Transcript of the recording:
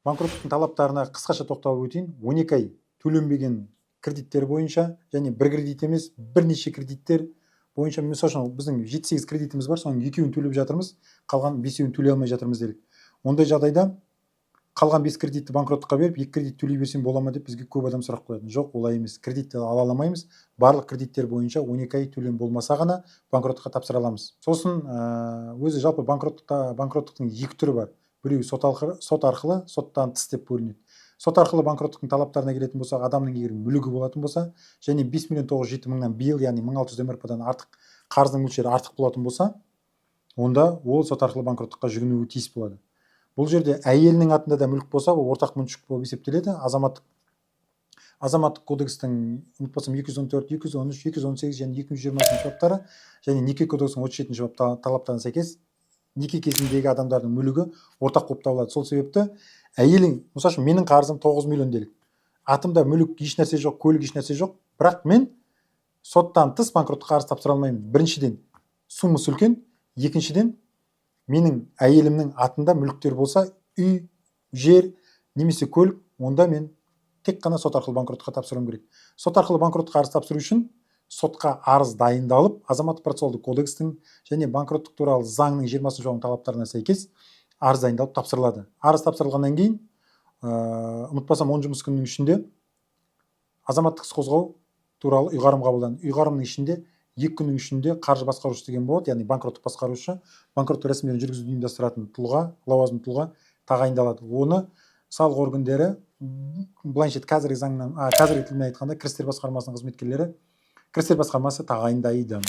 Банкроттықтың талаптарына қысқаша тоқталып өтейін. 12 ай төленбеген кредиттер бойынша және бір кредит емес, бірнеше кредиттер бойынша, мысалы үшін біздің 7-8 кредитіміз бар, соның 2-ін төлеп жатырмыз, қалған 5-ін төлей алмай жатырмыз делік. Ондай жағдайда қалған 5 кредитті банкроттыққа беріп, 2 кредит төлей берсем бола ма деп бізге көп адам сұрақ қояды. Жоқ, олай емес. Кредитті ала алмаймыз. Барлық кредиттер бойынша 12 ай төлем болмаса ғана банкроттыққа тапсыра аламыз. Сосын өзі жалпы банкроттықтың екі түрі бар. Біреуі сот арқылы, соттан тыс деп бөлінеді. Сот арқылы банкроттықтың талаптарына келетін болсақ, адамның егер мүлігі болатын болса, және 5 миллион 907 мыңнан биыл, яғни 1600 МРП-дан артық қарыздың мөлшері артық болатын болса, онда ол сот арқылы банкроттыққа жүгінуі тиіс болады. Бұл жерде әйелінің атында да мүлік болса, ол ортақ мүлік болып есептеледі. Азаматтық кодекстің, ұмытпасам, 214, 213, 218 және 220 баптары және неке кодексінің 37 бап талаптарына сәйкес неке кезіндегі адамдардың мүлігі ортақ болып табылады. Сол себепті әйелің, мысалы үшін менің қарызым 9 миллион делік. Атымда мүлік еш нәрсе жоқ, көлік еш нәрсе жоқ, бірақ мен соттан тыс банкроттық қарыз тапсыра алмаймын. Біріншіден, суммасы үлкен, екіншіден, менің әйелімнің атында мүліктер болса, үй, жер, немесе көлік, онда мен тек қана сот арқылы банкроттыққа тапсыруым керек. Сот арқылы банкроттық қарыз тапсыру үшін сотқа арыз дайындалып, азаматтық процессуалдық кодекстің және банкроттық туралы заңның 20 бабының талаптарына сәйкес арыз дайындалып тапсырылады. Арыз тапсырылғаннан кейін, ұмытпасам, 10 жұмыс күнінің ішінде азаматтық іс қозғау туралы ұйғарым қабылданады. Ұйғарымның ішінде 2 күннің ішінде қаржы басқарушы деген болады, яғни банкроттық басқарушы, банкроттық рәсімдерін жүргізуді ұйымдастыратын тұлға, лауазымды тұлға тағайындалады. Оны салық органдары, былайынша қазіргі заңнан, қазіргі тілмен айтқанда, кірістер басқармасының қызметкерлері, кірістер басқармасы тағайындайды.